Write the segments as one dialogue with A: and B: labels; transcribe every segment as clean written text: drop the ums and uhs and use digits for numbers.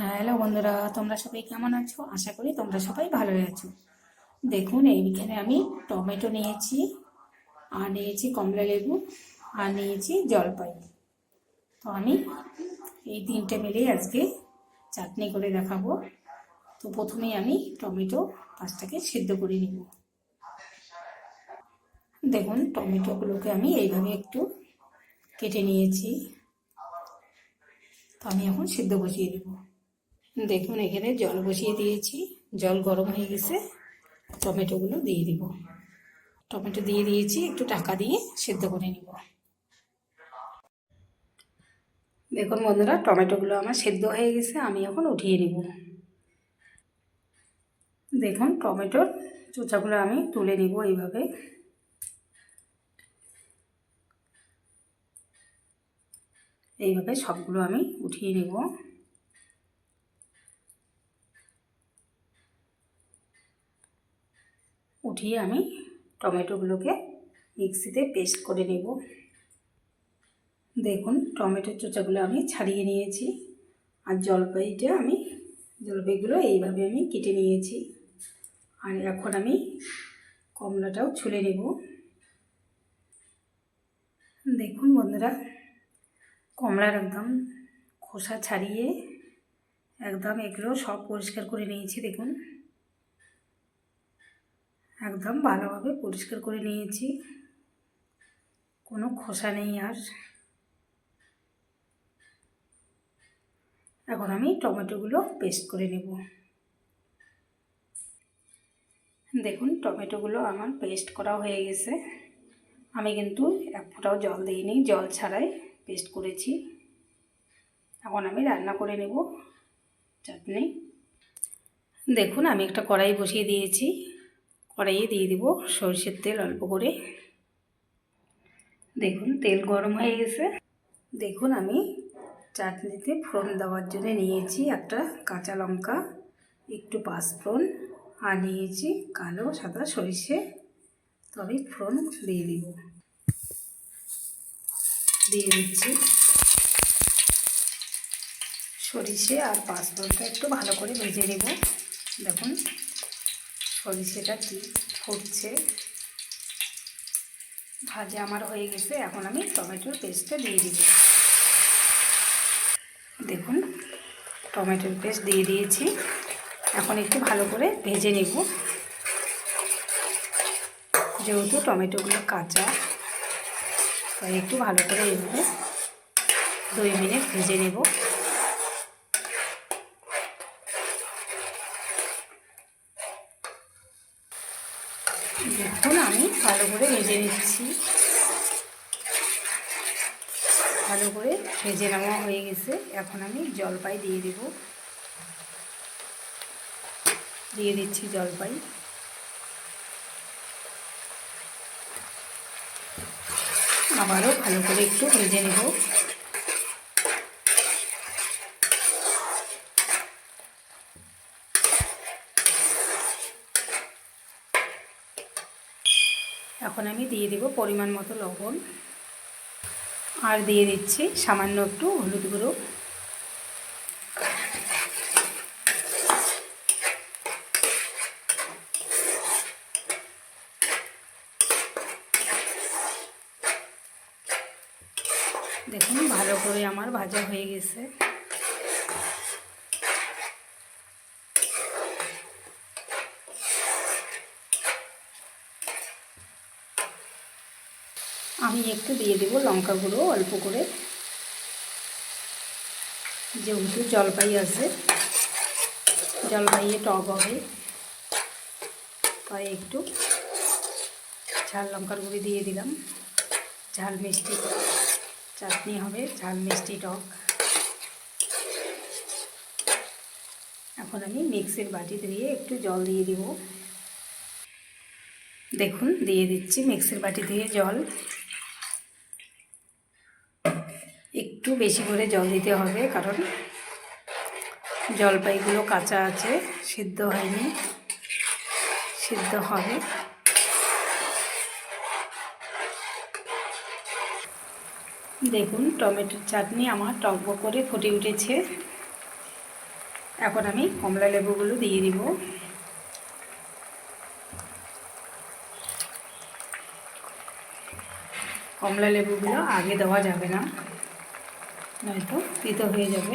A: Hello বন্ধুরা, তোমরা সবাই কেমন আছো? আশা করি তোমরা সবাই ভালোই আছো। দেখুন, এইখানে আমি টমেটো নিয়েছি, আর নিয়েছি কমলা লেবু, আর নিয়েছি জলপাই। তো আমি এই তিনটে মিলেই আজকে চাটনি করে দেখাবো। তো প্রথমেই আমি টমেটো পাঁচটাকে সিদ্ধ করে নিব। দেখুন, টমেটোগুলোকে আমি এইভাবে একটু কেটে নিয়েছি। তো আমি এখন সিদ্ধ বসিয়ে দেব। দেখুন, এখানে জল বসিয়ে দিয়েছি, জল গরম হয়ে গেছে। টমেটোগুলো দিয়ে দিব। টমেটো দিয়ে দিয়েছি, একটু ঢাকা দিয়ে সেদ্ধ করে নিব। দেখুন বন্ধুরা, টমেটোগুলো আমার সেদ্ধ হয়ে গেছে, আমি এখন উঠিয়ে নিব। দেখুন, টমেটোর চোচাগুলো আমি তুলে নিব এইভাবে। এইভাবে সবগুলো আমি উঠিয়ে নিব। উঠিয়ে আমি টমেটোগুলোকে মিক্সিতে পেস্ট করে নেব। দেখুন, টমেটোর চোচাগুলো আমি ছাড়িয়ে নিয়েছি, আর জলপাইগুলো এইভাবে আমি কেটে নিয়েছি। আর এখন আমি কমলাটাও ছুলে নেব। দেখুন বন্ধুরা, কমলার একদম খোসা ছাড়িয়ে একদম এগুলো সব পরিষ্কার করে নিয়েছি। দেখুন, একদম ভালোভাবে পরিষ্কার করে নিয়েছি, কোনো খোসা নেই আর। এখন আমি টমেটোগুলো পেস্ট করে নেব। দেখুন, টমেটোগুলো আমার পেস্ট করা হয়ে গেছে। আমি কিন্তু এক ফোঁটাও জল দিইনি, জল ছাড়াই পেস্ট করেছি। এখন আমি রান্না করে নেব চাটনি। দেখুন, আমি একটা কড়াই বসিয়ে দিয়েছি। কড়াইয়ে দিয়ে দেব সরষের তেল অল্প করে। দেখুন, তেল গরম হয়ে গেছে। দেখুন, আমি চাটনিতে ফোড়ন দেওয়ার জন্য নিয়েছি একটা কাঁচা লঙ্কা, একটু পাঁচফোড়ন, আর নিয়েছি কালো সাদা সরিষে। তো আমি ফোড়ন দিয়ে দিচ্ছি। সরিষে আর পাঁচফোড়নটা একটু ভালো করে ভেজে নেব। দেখুন, সরিষেটা কি ফুটছে, ভাজা আমার হয়ে গেছে। এখন আমি টমেটোর পেস্টটা দিয়ে দিব। দেখুন, টমেটোর পেস্ট দিয়ে দিয়েছি। এখন একটু ভালো করে ভেজে নেব, যেহেতু টমেটোগুলো কাঁচা, তাই একটু ভালো করে এভাবে 2 মিনিট ভেজে নেব। দেখুন, আমি ভালো করে ভেজে নিচ্ছি। ভালো করে ভেজে নেওয়া হয়ে গেছে। এখন আমি জলপাই দিয়ে দিচ্ছি জলপাই। আবারও ভালো করে একটু ভেজে নেব। এখন আমি দিয়ে দেব পরিমাণ মতো লবণ, আর দিয়ে দিচ্ছি সামান্য একটু হলুদ গুঁড়ো। দেখুন, ভালো করে আমার ভাজা হয়ে গেছে। আমি একটু দিয়ে দেব লঙ্কা গুঁড়ো অল্প করে, যেহেতু জলপাই আছে, জলপাইয়ে টক হবে, তাই একটু ঝাল লঙ্কার গুঁড়ি দিয়ে দিলাম। ঝাল মিষ্টি চাটনি হবে, ঝাল মিষ্টি টক। এখন আমি মিক্সির বাটি দিয়ে একটু জল দিয়ে দিব। দেখুন, দিয়ে দিচ্ছি মিক্সির বাটি দিয়ে জল। একটু বেশি করে জল দিতে হবে, কারণ জলপাইগুলো কাঁচা আছে, সিদ্ধ হয়নি, সিদ্ধ হবে। দেখুন, টমেটোর চাটনি আমার টকবক করে ফুটে উঠেছে। এখন আমি কমলা লেবুগুলো দিয়ে দিব। কমলা লেবুগুলো আগে দেওয়া যাবে না, নয়তো তিতো হয়ে যাবে।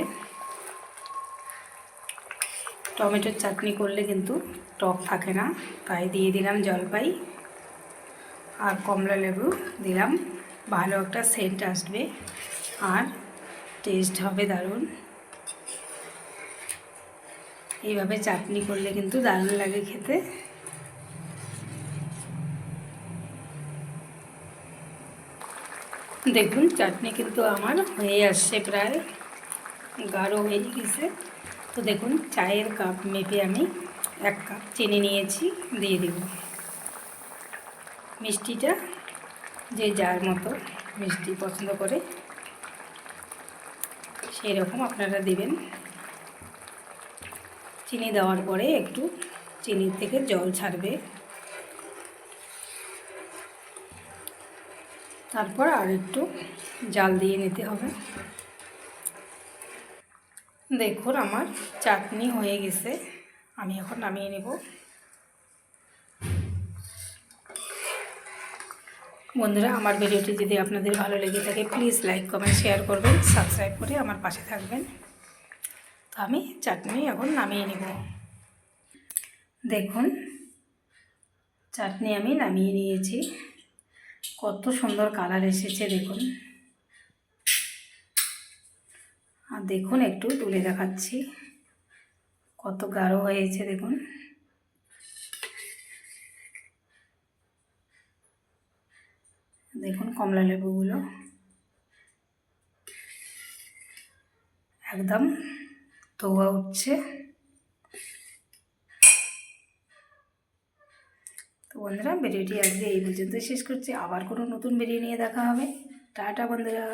A: টমেটোর চাটনি করলে কিন্তু টক থাকে না, তাই দিয়ে দিলাম জলপাই আর কমলা লেবু দিলাম। ভালো একটা সেন্ট আসবে আর টেস্ট হবে দারুণ। এইভাবে চাটনি করলে কিন্তু দারুণ লাগে খেতে। দেখুন চাটনি কিন্তু আমার হয়ে আসছে, প্রায় গাঢ় হয়ে গেছে। তো দেখুন চায়ের কাপ মেপে আমি 1 কাপ চিনি নিয়েছি, দিয়ে দেব। মিষ্টিটা যে যার মতো মিষ্টি পছন্দ করে সেই রকম আপনারা দেবেন। চিনি দেওয়ার পরে একটু চিনির থেকে জল ছাড়বে, তারপর আর একটু জাল দিয়ে নিতে হবে। দেখুন আমার চাটনি হয়ে গেছে, আমি এখন নামিয়ে নেব। বন্ধুরা, আমার ভিডিওটি যদি আপনাদের ভালো লেগে থাকে প্লিজ লাইক কমেন্ট শেয়ার করবেন, সাবস্ক্রাইব করে আমার পাশে থাকবেন। তো আমি চাটনি এখন নামিয়ে নেব। দেখুন চাটনি আমি নামিয়ে নিয়েছি, কত সুন্দর কালার এসেছে দেখুন। আর দেখুন একটু তুলে দেখাচ্ছি কত গাঢ় হয়েছে দেখুন। দেখুন কমলা লেবুগুলো একদম ধোয়া উঠছে। তো বন্ধুরা, ভিডিওটি আজকে এই পর্যন্ত শেষ করছি, আবার কোনো নতুন ভিডিও নিয়ে দেখা হবে। টাটা বন্ধুরা।